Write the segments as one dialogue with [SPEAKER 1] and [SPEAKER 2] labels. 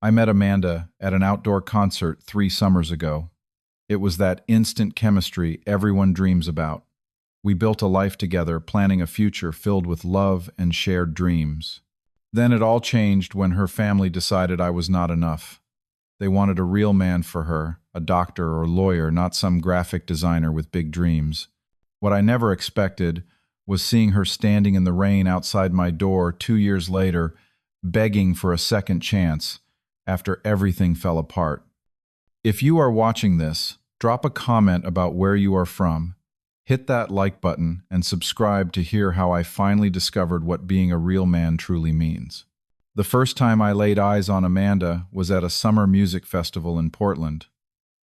[SPEAKER 1] I met Amanda at an outdoor concert 3 summers ago. It was that instant chemistry everyone dreams about. We built a life together, planning a future filled with love and shared dreams. Then it all changed when her family decided I was not enough. They wanted a real man for her, a doctor or lawyer, not some graphic designer with big dreams. What I never expected was seeing her standing in the rain outside my door 2 years later, begging for a second chance after everything fell apart. If you are watching this, drop a comment about where you are from. Hit that like button and subscribe to hear how I finally discovered what being a real man truly means. The first time I laid eyes on Amanda was at a summer music festival in Portland.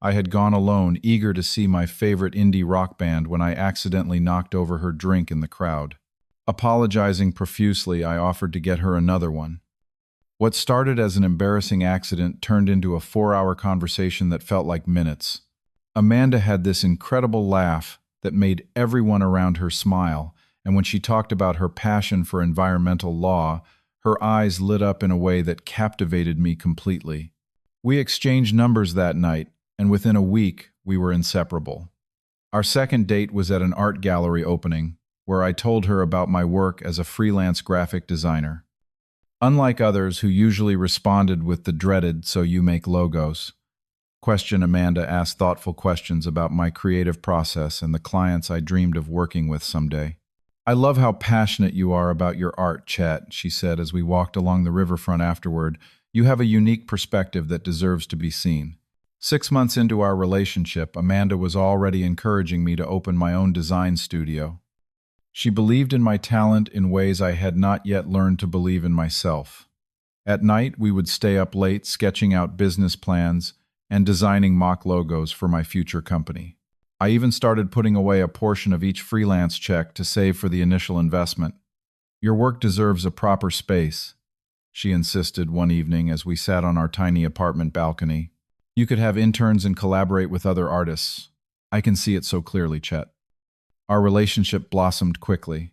[SPEAKER 1] I had gone alone, eager to see my favorite indie rock band when I accidentally knocked over her drink in the crowd. Apologizing profusely, I offered to get her another one. What started as an embarrassing accident turned into a 4-hour conversation that felt like minutes. Amanda had this incredible laugh that made everyone around her smile, and when she talked about her passion for environmental law, her eyes lit up in a way that captivated me completely. We exchanged numbers that night, and within a week, we were inseparable. Our second date was at an art gallery opening, where I told her about my work as a freelance graphic designer. Unlike others who usually responded with the dreaded "so you make logos" question, Amanda asked thoughtful questions about my creative process and the clients I dreamed of working with someday. "I love how passionate you are about your art, Chet," she said as we walked along the riverfront afterward. "You have a unique perspective that deserves to be seen." 6 months into our relationship, Amanda was already encouraging me to open my own design studio. She believed in my talent in ways I had not yet learned to believe in myself. At night, we would stay up late sketching out business plans and designing mock logos for my future company. I even started putting away a portion of each freelance check to save for the initial investment. "Your work deserves a proper space," she insisted one evening as we sat on our tiny apartment balcony. "You could have interns and collaborate with other artists. I can see it so clearly, Chet." Our relationship blossomed quickly.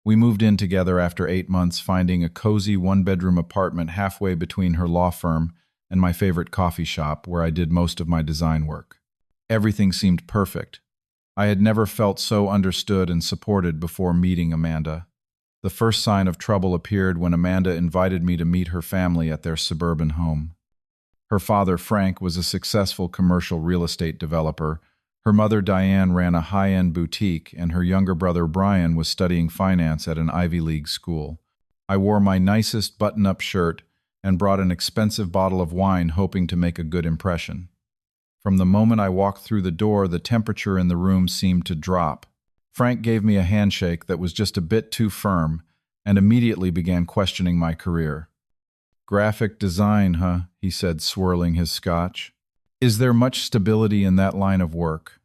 [SPEAKER 1] We moved in together after 8 months, finding a cozy one-bedroom apartment halfway between her law firm and my favorite coffee shop, where I did most of my design work. Everything seemed perfect. I had never felt so understood and supported before meeting Amanda. The first sign of trouble appeared when Amanda invited me to meet her family at their suburban home. Her father, Frank, was a successful commercial real estate developer. Her mother, Diane, ran a high-end boutique, and her younger brother, Brian, was studying finance at an Ivy League school. I wore my nicest button-up shirt and brought an expensive bottle of wine, hoping to make a good impression. From the moment I walked through the door, the temperature in the room seemed to drop. Frank gave me a handshake that was just a bit too firm and immediately began questioning my career. "Graphic design, huh?" he said, swirling his scotch. "Is there much stability in that line of work?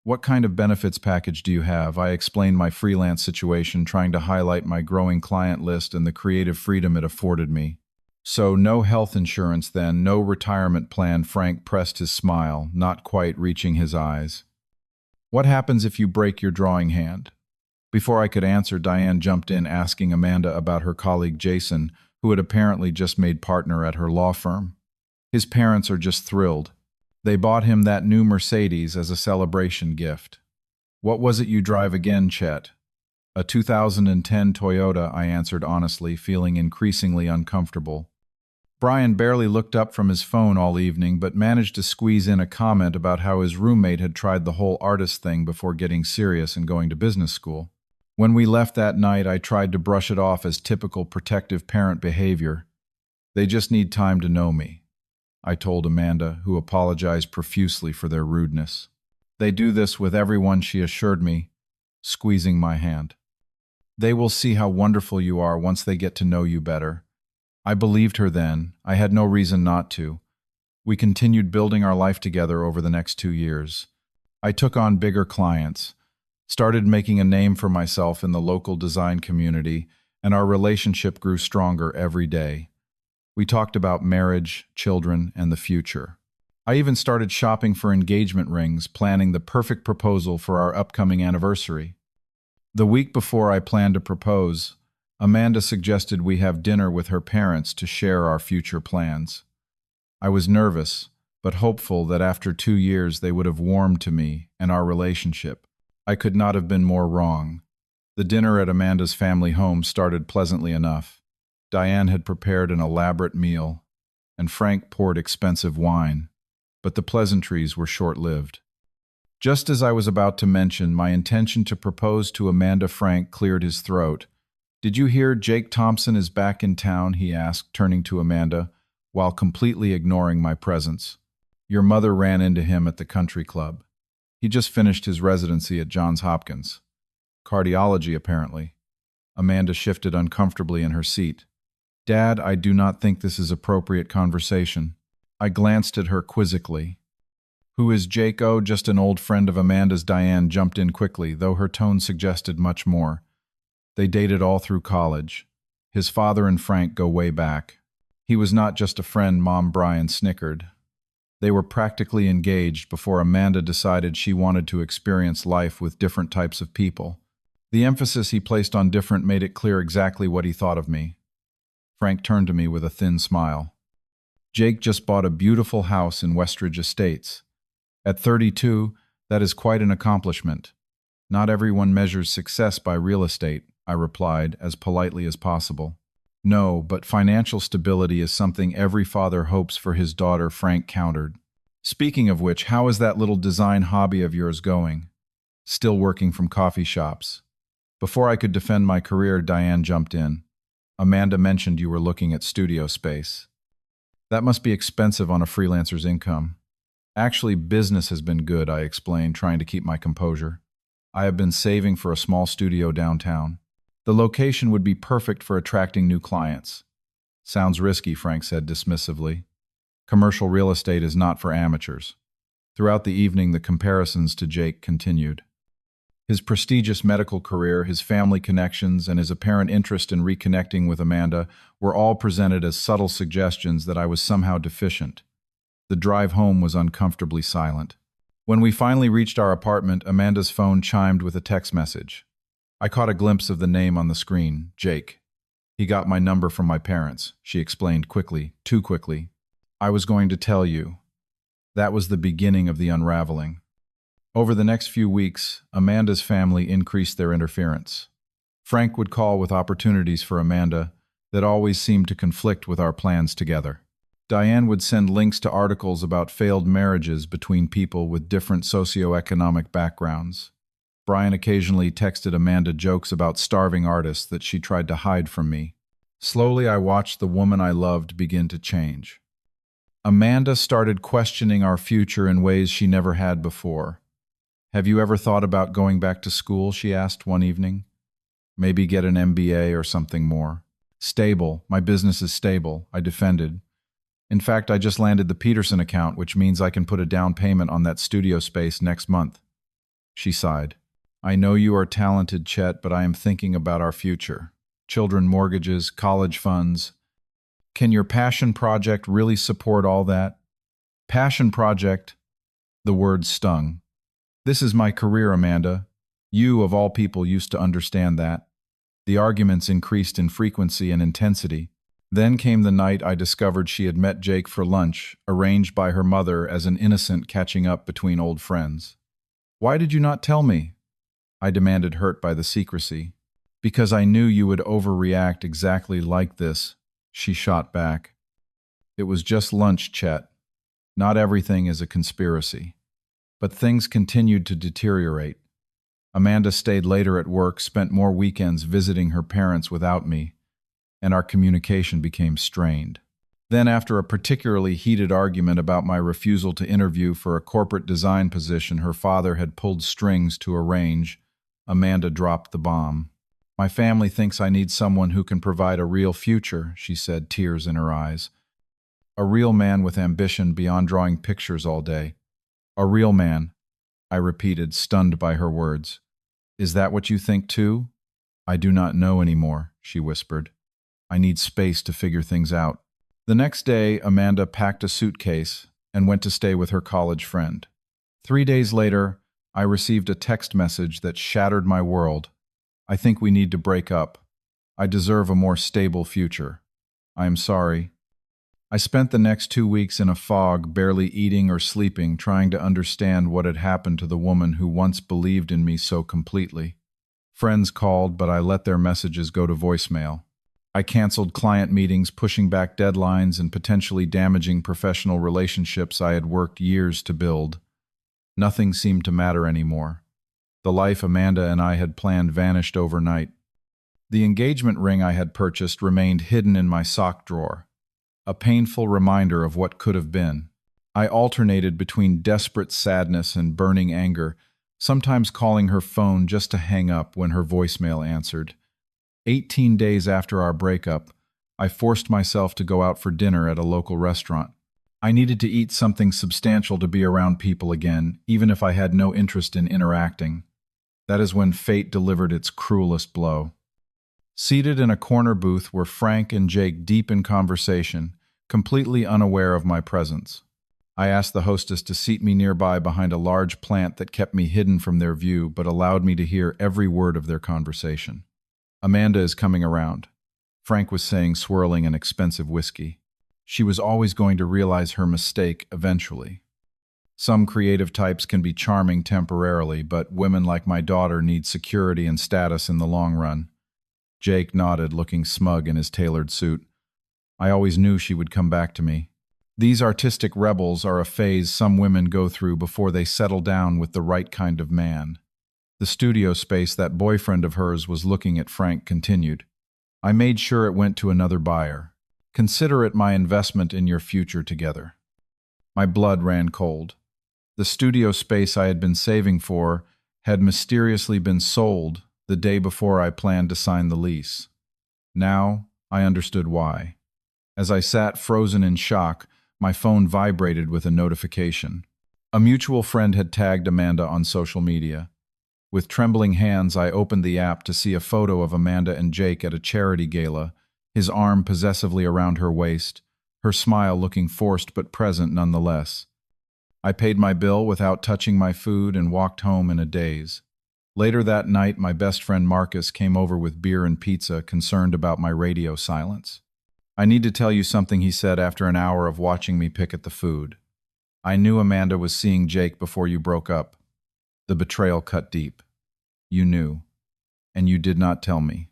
[SPEAKER 1] What kind of benefits package do you have?" I explained my freelance situation, trying to highlight my growing client list and the creative freedom it afforded me. "So no health insurance then, no retirement plan?" Frank pressed his smile, not quite reaching his eyes. "What happens if you break your drawing hand?" Before I could answer, Diane jumped in, asking Amanda about her colleague Jason, who had apparently just made partner at her law firm. "His parents are just thrilled. They bought him that new Mercedes as a celebration gift." "What was it you drive again, Chet?" "A 2010 Toyota," I answered honestly, feeling increasingly uncomfortable. Brian barely looked up from his phone all evening, but managed to squeeze in a comment about how his roommate had tried the whole artist thing before getting serious and going to business school. When we left that night, I tried to brush it off as typical protective parent behavior. "They just need time to know me," I told Amanda, who apologized profusely for their rudeness. "They do this with everyone," she assured me, squeezing my hand. "They will see how wonderful you are once they get to know you better." I believed her then. I had no reason not to. We continued building our life together over the next 2 years. I took on bigger clients, started making a name for myself in the local design community, and our relationship grew stronger every day. We talked about marriage, children, and the future. I even started shopping for engagement rings, planning the perfect proposal for our upcoming anniversary. The week before I planned to propose, Amanda suggested we have dinner with her parents to share our future plans. I was nervous, but hopeful that after 2 years they would have warmed to me and our relationship. I could not have been more wrong. The dinner at Amanda's family home started pleasantly enough. Diane had prepared an elaborate meal, and Frank poured expensive wine, but the pleasantries were short-lived. Just as I was about to mention my intention to propose to Amanda, Frank cleared his throat. "Did you hear Jake Thompson is back in town?" he asked, turning to Amanda, while completely ignoring my presence. "Your mother ran into him at the country club. He just finished his residency at Johns Hopkins. Cardiology, apparently." Amanda shifted uncomfortably in her seat. "Dad, I do not think this is appropriate conversation." I glanced at her quizzically. "Who is Jake? Oh, just an old friend of Amanda's." Diane jumped in quickly, though her tone suggested much more. "They dated all through college. His father and Frank go way back." "He was not just a friend," Mom Brian snickered. "They were practically engaged before Amanda decided she wanted to experience life with different types of people." The emphasis he placed on different made it clear exactly what he thought of me. Frank turned to me with a thin smile. "Jake just bought a beautiful house in Westridge Estates. At 32, that is quite an accomplishment. Not everyone measures success by real estate," I replied as politely as possible. "No, but financial stability is something every father hopes for his daughter," Frank countered. "Speaking of which, how is that little design hobby of yours going?" "Still working from coffee shops." Before I could defend my career, Diane jumped in. "Amanda mentioned you were looking at studio space. That must be expensive on a freelancer's income." "Actually, business has been good," I explained, trying to keep my composure. "I have been saving for a small studio downtown. The location would be perfect for attracting new clients." "Sounds risky," Frank said dismissively. "Commercial real estate is not for amateurs." Throughout the evening, the comparisons to Jake continued. His prestigious medical career, his family connections, and his apparent interest in reconnecting with Amanda were all presented as subtle suggestions that I was somehow deficient. The drive home was uncomfortably silent. When we finally reached our apartment, Amanda's phone chimed with a text message. I caught a glimpse of the name on the screen, Jake. "He got my number from my parents," she explained quickly, too quickly. "I was going to tell you." That was the beginning of the unraveling. Over the next few weeks, Amanda's family increased their interference. Frank would call with opportunities for Amanda that always seemed to conflict with our plans together. Diane would send links to articles about failed marriages between people with different socioeconomic backgrounds. Brian occasionally texted Amanda jokes about starving artists that she tried to hide from me. Slowly, I watched the woman I loved begin to change. Amanda started questioning our future in ways she never had before. "Have you ever thought about going back to school?" she asked one evening. "Maybe get an MBA or something more." "Stable. My business is stable," I defended. "In fact, I just landed the Peterson account, which means I can put a down payment on that studio space next month." She sighed. "I know you are talented, Chet, but I am thinking about our future. Children mortgages, college funds. Can your passion project really support all that?" "Passion project?" The word stung. "This is my career, Amanda. You, of all people, used to understand that." The arguments increased in frequency and intensity. Then came the night I discovered she had met Jake for lunch, arranged by her mother as an innocent catching up between old friends. "Why did you not tell me?" I demanded, hurt by the secrecy. "Because I knew you would overreact exactly like this," she shot back. "It was just lunch, Chet. Not everything is a conspiracy." But things continued to deteriorate. Amanda stayed later at work, spent more weekends visiting her parents without me, and our communication became strained. Then, after a particularly heated argument about my refusal to interview for a corporate design position her father had pulled strings to arrange, Amanda dropped the bomb. "My family thinks I need someone who can provide a real future," she said, tears in her eyes. "A real man with ambition beyond drawing pictures all day." "A real man," I repeated, stunned by her words. "Is that what you think too?" "I do not know anymore," she whispered. "I need space to figure things out." The next day, Amanda packed a suitcase and went to stay with her college friend. 3 days later, I received a text message that shattered my world. "I think we need to break up. I deserve a more stable future. I am sorry." I spent the next 2 weeks in a fog, barely eating or sleeping, trying to understand what had happened to the woman who once believed in me so completely. Friends called, but I let their messages go to voicemail. I canceled client meetings, pushing back deadlines and potentially damaging professional relationships I had worked years to build. Nothing seemed to matter anymore. The life Amanda and I had planned vanished overnight. The engagement ring I had purchased remained hidden in my sock drawer, a painful reminder of what could have been. I alternated between desperate sadness and burning anger, sometimes calling her phone just to hang up when her voicemail answered. 18 days after our breakup, I forced myself to go out for dinner at a local restaurant. I needed to eat something substantial to be around people again, even if I had no interest in interacting. That is when fate delivered its cruelest blow. Seated in a corner booth were Frank and Jake, deep in conversation, completely unaware of my presence. I asked the hostess to seat me nearby behind a large plant that kept me hidden from their view but allowed me to hear every word of their conversation. "Amanda is coming around," Frank was saying, swirling an expensive whiskey. "She was always going to realize her mistake eventually. Some creative types can be charming temporarily, but women like my daughter need security and status in the long run." Jake nodded, looking smug in his tailored suit. "I always knew she would come back to me." These artistic rebels are a phase some women go through before they settle down with the right kind of man. The studio space that boyfriend of hers was looking at Frank continued. "I made sure it went to another buyer. Consider it my investment in your future together." My blood ran cold. The studio space I had been saving for had mysteriously been sold the day before I planned to sign the lease. Now I understood why. As I sat frozen in shock, my phone vibrated with a notification. A mutual friend had tagged Amanda on social media. With trembling hands, I opened the app to see a photo of Amanda and Jake at a charity gala, his arm possessively around her waist, her smile looking forced but present nonetheless. I paid my bill without touching my food and walked home in a daze. Later that night, my best friend Marcus came over with beer and pizza, concerned about my radio silence. "I need to tell you something," he said after an hour of watching me pick at the food. "I knew Amanda was seeing Jake before you broke up." The betrayal cut deep. "You knew, and you did not tell me."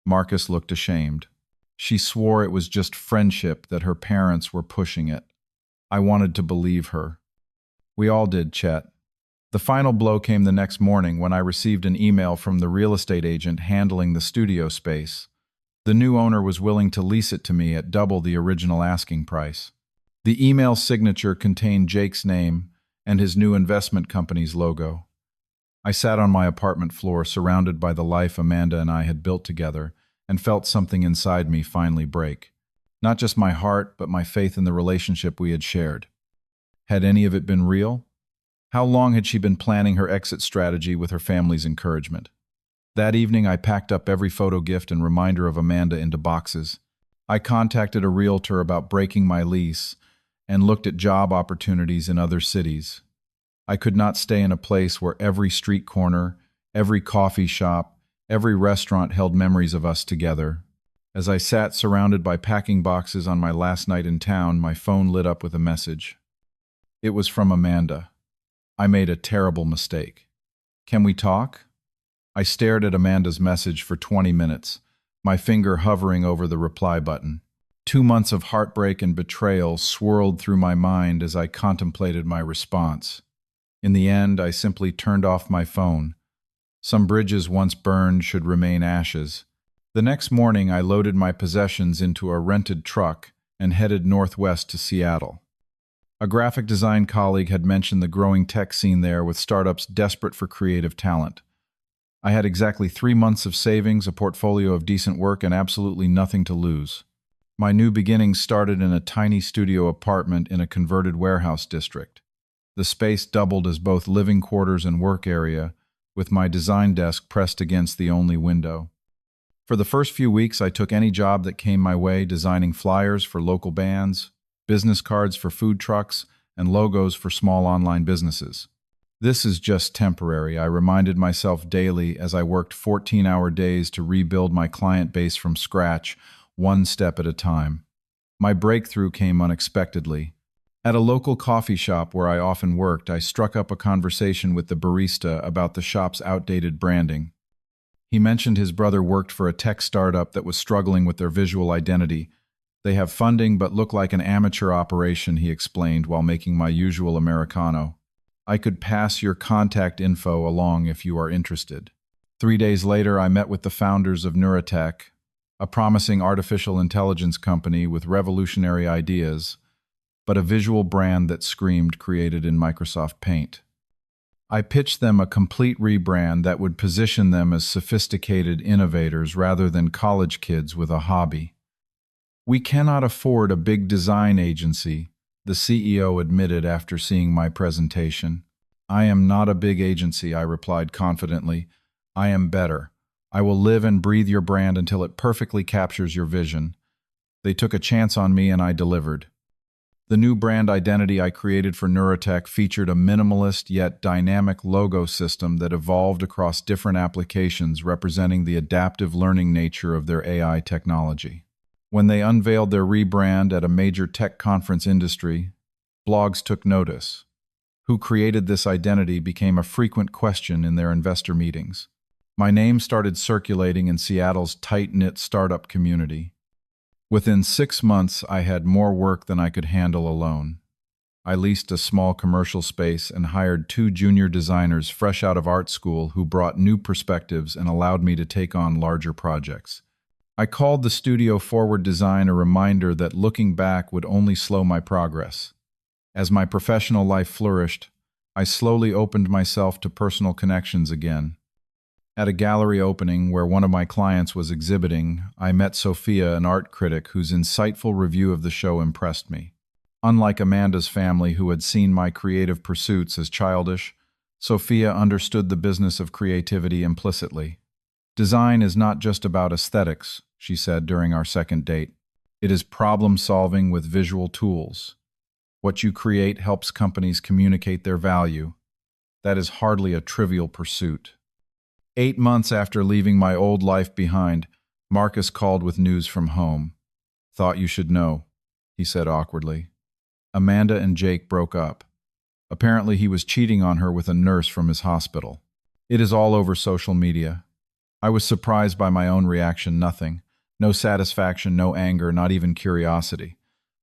[SPEAKER 1] Marcus looked ashamed. "She swore it was just friendship, that her parents were pushing it." I wanted to believe her. We all did, Chet. The final blow came the next morning when I received an email from the real estate agent handling the studio space. The new owner was willing to lease it to me at double the original asking price. The email signature contained Jake's name and his new investment company's logo. I sat on my apartment floor, surrounded by the life Amanda and I had built together, and felt something inside me finally break. Not just my heart, but my faith in the relationship we had shared. Had any of it been real? How long had she been planning her exit strategy with her family's encouragement? That evening, I packed up every photo, gift, and reminder of Amanda into boxes. I contacted a realtor about breaking my lease and looked at job opportunities in other cities. I could not stay in a place where every street corner, every coffee shop, every restaurant held memories of us together. As I sat surrounded by packing boxes on my last night in town, my phone lit up with a message. It was from Amanda. "I made a terrible mistake. Can we talk?" I stared at Amanda's message for 20 minutes, my finger hovering over the reply button. 2 months of heartbreak and betrayal swirled through my mind as I contemplated my response. In the end, I simply turned off my phone. Some bridges once burned should remain ashes. The next morning, I loaded my possessions into a rented truck and headed northwest to Seattle. A graphic design colleague had mentioned the growing tech scene there, with startups desperate for creative talent. I had exactly 3 months of savings, a portfolio of decent work, and absolutely nothing to lose. My new beginnings started in a tiny studio apartment in a converted warehouse district. The space doubled as both living quarters and work area, with my design desk pressed against the only window. For the first few weeks, I took any job that came my way, designing flyers for local bands, business cards for food trucks, and logos for small online businesses. This is just temporary, I reminded myself daily as I worked 14-hour days to rebuild my client base from scratch, one step at a time. My breakthrough came unexpectedly. At a local coffee shop where I often worked, I struck up a conversation with the barista about the shop's outdated branding. He mentioned his brother worked for a tech startup that was struggling with their visual identity. They have funding but look like an amateur operation, he explained while making my usual Americano. I could pass your contact info along if you are interested. 3 days later, I met with the founders of Neuratech, a promising artificial intelligence company with revolutionary ideas, but a visual brand that screamed created in Microsoft Paint. I pitched them a complete rebrand that would position them as sophisticated innovators rather than college kids with a hobby. We cannot afford a big design agency, the CEO admitted after seeing my presentation. I am not a big agency, I replied confidently. I am better. I will live and breathe your brand until it perfectly captures your vision. They took a chance on me and I delivered. The new brand identity I created for Neuratech featured a minimalist yet dynamic logo system that evolved across different applications representing the adaptive learning nature of their AI technology. When they unveiled their rebrand at a major tech conference industry, blogs took notice. Who created this identity became a frequent question in their investor meetings. My name started circulating in Seattle's tight-knit startup community. Within 6 months, I had more work than I could handle alone. I leased a small commercial space and hired 2 junior designers fresh out of art school who brought new perspectives and allowed me to take on larger projects. I called the studio Forward Design a reminder that looking back would only slow my progress. As my professional life flourished, I slowly opened myself to personal connections again. At a gallery opening where one of my clients was exhibiting, I met Sophia, an art critic whose insightful review of the show impressed me. Unlike Amanda's family, who had seen my creative pursuits as childish, Sophia understood the business of creativity implicitly. Design is not just about aesthetics, she said during our second date. It is problem-solving with visual tools. What you create helps companies communicate their value. That is hardly a trivial pursuit. 8 months after leaving my old life behind, Marcus called with news from home. Thought you should know, he said awkwardly. Amanda and Jake broke up. Apparently he was cheating on her with a nurse from his hospital. It is all over social media. I was surprised by my own reaction, nothing. No satisfaction, no anger, not even curiosity.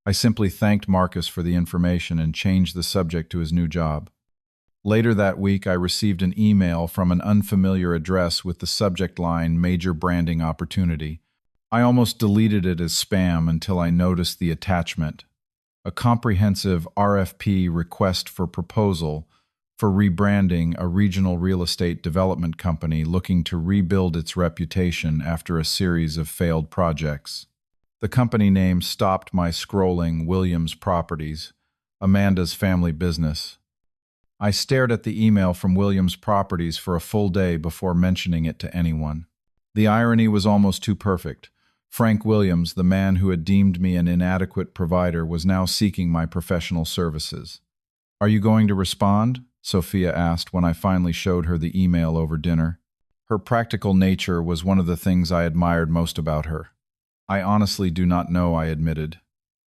[SPEAKER 1] I simply thanked Marcus for the information and changed the subject to his new job. Later that week, I received an email from an unfamiliar address with the subject line Major Branding Opportunity. I almost deleted it as spam until I noticed the attachment. A comprehensive RFP request for proposal for rebranding a regional real estate development company looking to rebuild its reputation after a series of failed projects. The company name stopped my scrolling. Williams Properties, Amanda's family business. I stared at the email from Williams Properties for a full day before mentioning it to anyone. The irony was almost too perfect. Frank Williams, the man who had deemed me an inadequate provider, was now seeking my professional services. "Are you going to respond?" Sophia asked when I finally showed her the email over dinner. Her practical nature was one of the things I admired most about her. "I honestly do not know," I admitted.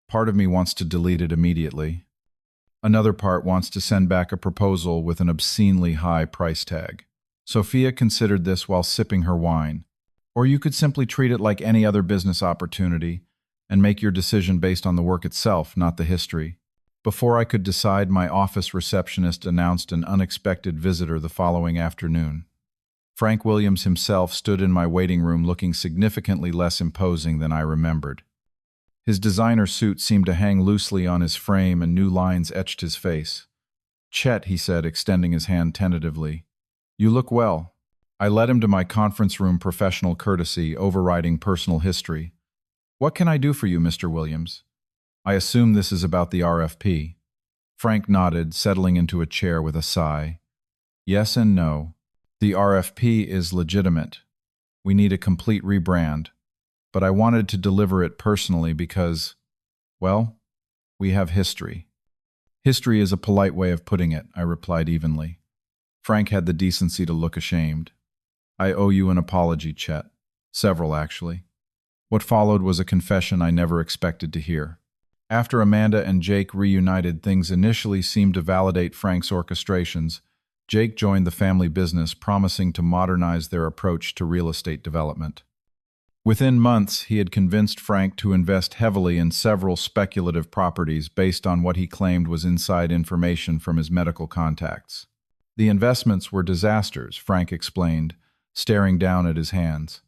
[SPEAKER 1] "Part of me wants to delete it immediately. Another part wants to send back a proposal with an obscenely high price tag." Sophia considered this while sipping her wine. "Or you could simply treat it like any other business opportunity and make your decision based on the work itself, not the history." Before I could decide, my office receptionist announced an unexpected visitor the following afternoon. Frank Williams himself stood in my waiting room looking significantly less imposing than I remembered. His designer suit seemed to hang loosely on his frame and new lines etched his face. "Chet," he said, extending his hand tentatively. "You look well." I led him to my conference room, professional courtesy overriding personal history. "What can I do for you, Mr. Williams?" "I assume this is about the RFP." Frank nodded, settling into a chair with a sigh. "Yes and no. The RFP is legitimate. We need a complete rebrand. But I wanted to deliver it personally because, well, we have history." "History is a polite way of putting it," I replied evenly. Frank had the decency to look ashamed. "I owe you an apology, Chet. Several, actually." What followed was a confession I never expected to hear. After Amanda and Jake reunited, things initially seemed to validate Frank's orchestrations. Jake joined the family business, promising to modernize their approach to real estate development. Within months, he had convinced Frank to invest heavily in several speculative properties based on what he claimed was inside information from his medical contacts. The investments were disasters, Frank explained, staring down at his hands.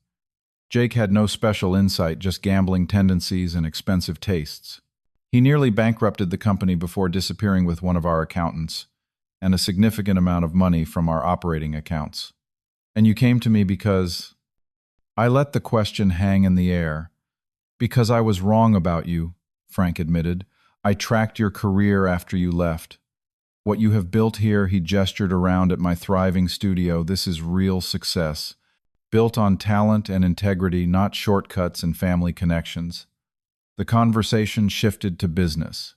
[SPEAKER 1] Jake had no special insight, just gambling tendencies and expensive tastes. He nearly bankrupted the company before disappearing with one of our accountants and a significant amount of money from our operating accounts. And you came to me because... I let the question hang in the air. Because I was wrong about you, Frank admitted. I tracked your career after you left. What you have built here, he gestured around at my thriving studio, this is real success. Built on talent and integrity, not shortcuts and family connections. The conversation shifted to business.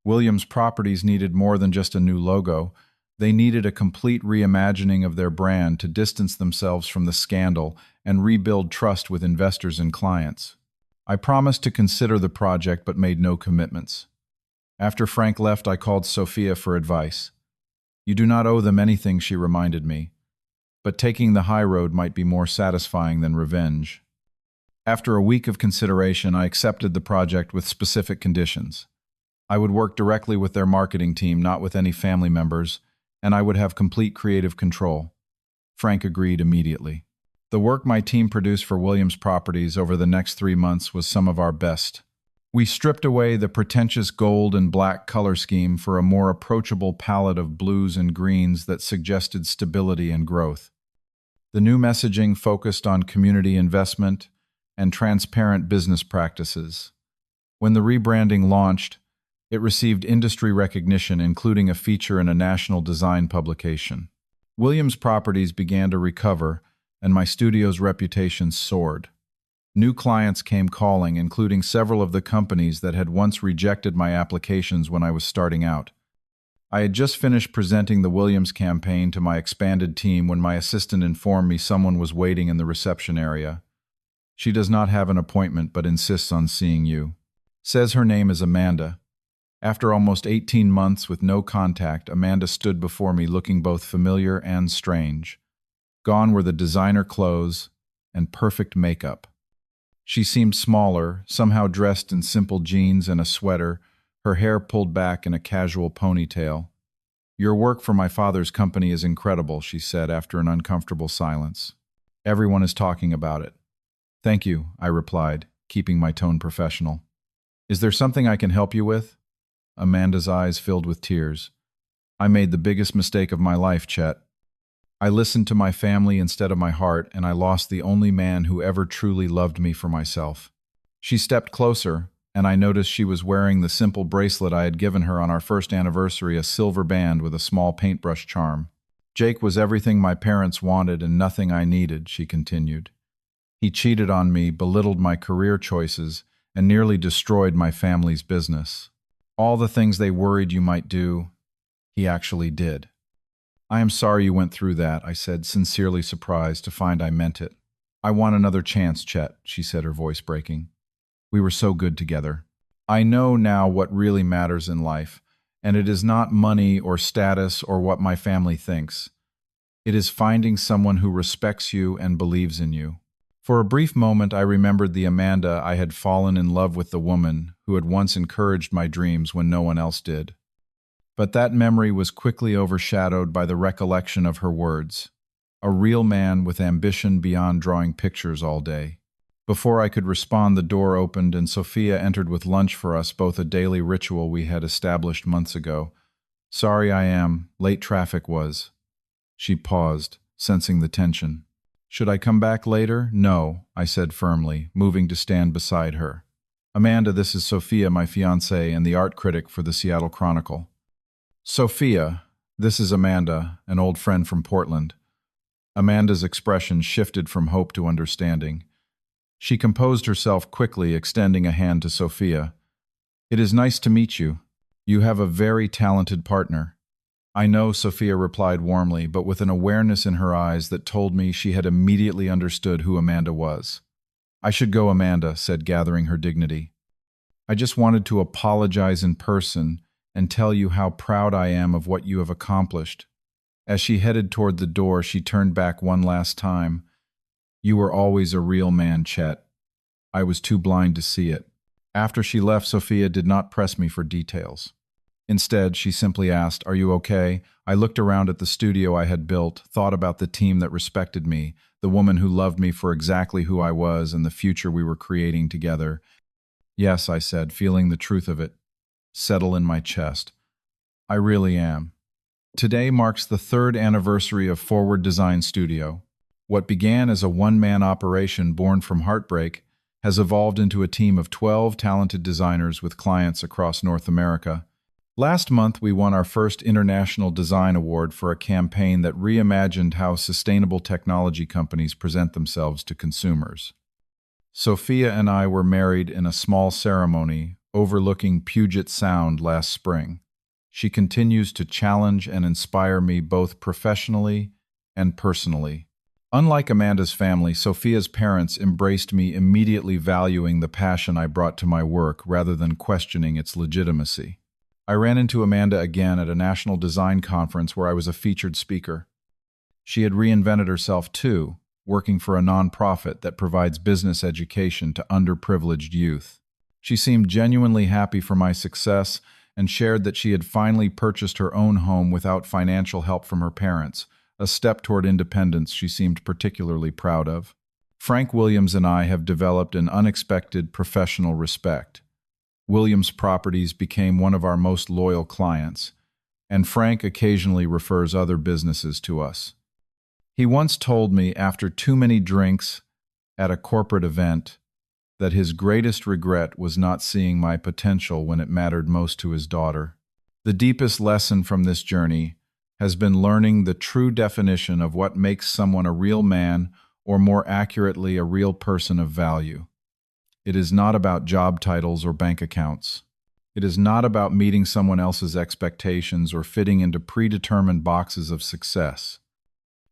[SPEAKER 1] Williams Properties needed more than just a new logo. They needed a complete reimagining of their brand to distance themselves from the scandal and rebuild trust with investors and clients. I promised to consider the project but made no commitments. After Frank left, I called Sophia for advice. You do not owe them anything, she reminded me, but taking the high road might be more satisfying than revenge. After a week of consideration, I accepted the project with specific conditions. I would work directly with their marketing team, not with any family members, and I would have complete creative control. Frank agreed immediately. The work my team produced for Williams Properties over the next 3 months was some of our best. We stripped away the pretentious gold and black color scheme for a more approachable palette of blues and greens that suggested stability and growth. The new messaging focused on community investment and transparent business practices. When the rebranding launched, it received industry recognition, including a feature in a national design publication. Williams Properties began to recover, and my studio's reputation soared. New clients came calling, including several of the companies that had once rejected my applications when I was starting out. I had just finished presenting the Williams campaign to my expanded team when my assistant informed me someone was waiting in the reception area. She does not have an appointment but insists on seeing you. Says her name is Amanda. After almost 18 months with no contact, Amanda stood before me looking both familiar and strange. Gone were the designer clothes and perfect makeup. She seemed smaller, somehow dressed in simple jeans and a sweater, her hair pulled back in a casual ponytail. Your work for my father's company is incredible, she said after an uncomfortable silence. Everyone is talking about it. Thank you, I replied, keeping my tone professional. Is there something I can help you with? Amanda's eyes filled with tears. I made the biggest mistake of my life, Chet. I listened to my family instead of my heart, and I lost the only man who ever truly loved me for myself. She stepped closer, and I noticed she was wearing the simple bracelet I had given her on our first anniversary, a silver band with a small paintbrush charm. Jake was everything my parents wanted and nothing I needed, she continued. He cheated on me, belittled my career choices, and nearly destroyed my family's business. All the things they worried you might do, he actually did. I am sorry you went through that, I said, sincerely surprised to find I meant it. I want another chance, Chet, she said, her voice breaking. We were so good together. I know now what really matters in life, and it is not money or status or what my family thinks. It is finding someone who respects you and believes in you. For a brief moment, I remembered the Amanda I had fallen in love with, the woman who had once encouraged my dreams when no one else did. But that memory was quickly overshadowed by the recollection of her words. A real man with ambition beyond drawing pictures all day. Before I could respond, the door opened and Sophia entered with lunch for us, both a daily ritual we had established months ago. Sorry I am, late traffic was. She paused, sensing the tension. Should I come back later? No, I said firmly, moving to stand beside her. Amanda, this is Sophia, my fiancée and the art critic for the Seattle Chronicle. Sophia, this is Amanda, an old friend from Portland. Amanda's expression shifted from hope to understanding. She composed herself quickly, extending a hand to Sophia. It is nice to meet you. You have a very talented partner. I know, Sophia replied warmly, but with an awareness in her eyes that told me she had immediately understood who Amanda was. I should go, Amanda said, gathering her dignity. I just wanted to apologize in person and tell you how proud I am of what you have accomplished." As she headed toward the door, she turned back one last time. "You were always a real man, Chet. I was too blind to see it." After she left, Sophia did not press me for details. Instead, she simply asked, "Are you okay?" I looked around at the studio I had built, thought about the team that respected me, the woman who loved me for exactly who I was, and the future we were creating together. "Yes," I said, feeling the truth of it settle in my chest. "I really am." Today marks the third anniversary of Forward Design Studio. What began as a one-man operation born from heartbreak has evolved into a team of 12 talented designers with clients across North America. Last month, we won our first International Design Award for a campaign that reimagined how sustainable technology companies present themselves to consumers. Sophia and I were married in a small ceremony overlooking Puget Sound last spring. She continues to challenge and inspire me both professionally and personally. Unlike Amanda's family, Sophia's parents embraced me, immediately valuing the passion I brought to my work rather than questioning its legitimacy. I ran into Amanda again at a national design conference where I was a featured speaker. She had reinvented herself too, working for a nonprofit that provides business education to underprivileged youth. She seemed genuinely happy for my success and shared that she had finally purchased her own home without financial help from her parents, a step toward independence she seemed particularly proud of. Frank Williams and I have developed an unexpected professional respect. Williams Properties became one of our most loyal clients, and Frank occasionally refers other businesses to us. He once told me after too many drinks at a corporate event that his greatest regret was not seeing my potential when it mattered most to his daughter. The deepest lesson from this journey has been learning the true definition of what makes someone a real man, or more accurately, a real person of value. It is not about job titles or bank accounts. It is not about meeting someone else's expectations or fitting into predetermined boxes of success.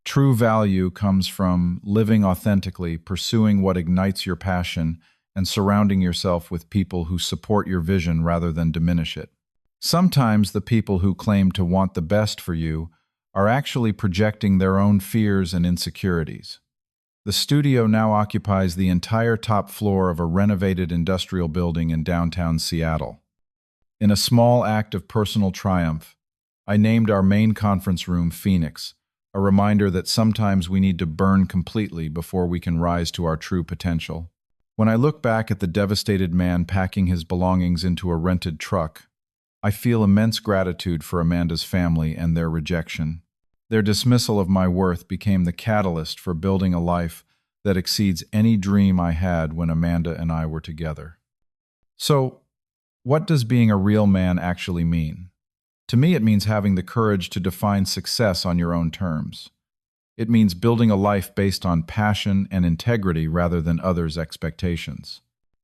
[SPEAKER 1] True value comes from living authentically, pursuing what ignites your passion, and surrounding yourself with people who support your vision rather than diminish it. Sometimes the people who claim to want the best for you are actually projecting their own fears and insecurities. The studio now occupies the entire top floor of a renovated industrial building in downtown Seattle. In a small act of personal triumph, I named our main conference room Phoenix, a reminder that sometimes we need to burn completely before we can rise to our true potential. When I look back at the devastated man packing his belongings into a rented truck, I feel immense gratitude for Amanda's family and their rejection. Their dismissal of my worth became the catalyst for building a life that exceeds any dream I had when Amanda and I were together. So, what does being a real man actually mean? To me, it means having the courage to define success on your own terms. It means building a life based on passion and integrity rather than others' expectations.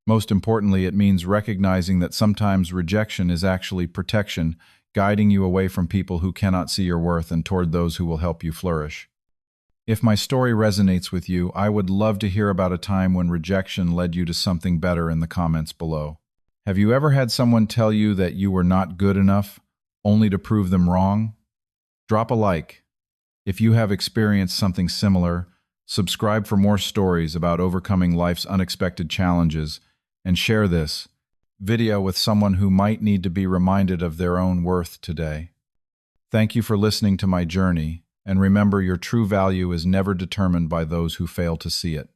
[SPEAKER 1] Most importantly, it means recognizing that sometimes rejection is actually protection, guiding you away from people who cannot see your worth and toward those who will help you flourish. If my story resonates with you, I would love to hear about a time when rejection led you to something better in the comments below. Have you ever had someone tell you that you were not good enough, only to prove them wrong? Drop a like. If you have experienced something similar, subscribe for more stories about overcoming life's unexpected challenges, and share this video with someone who might need to be reminded of their own worth today. Thank you for listening to my journey, and remember, your true value is never determined by those who fail to see it.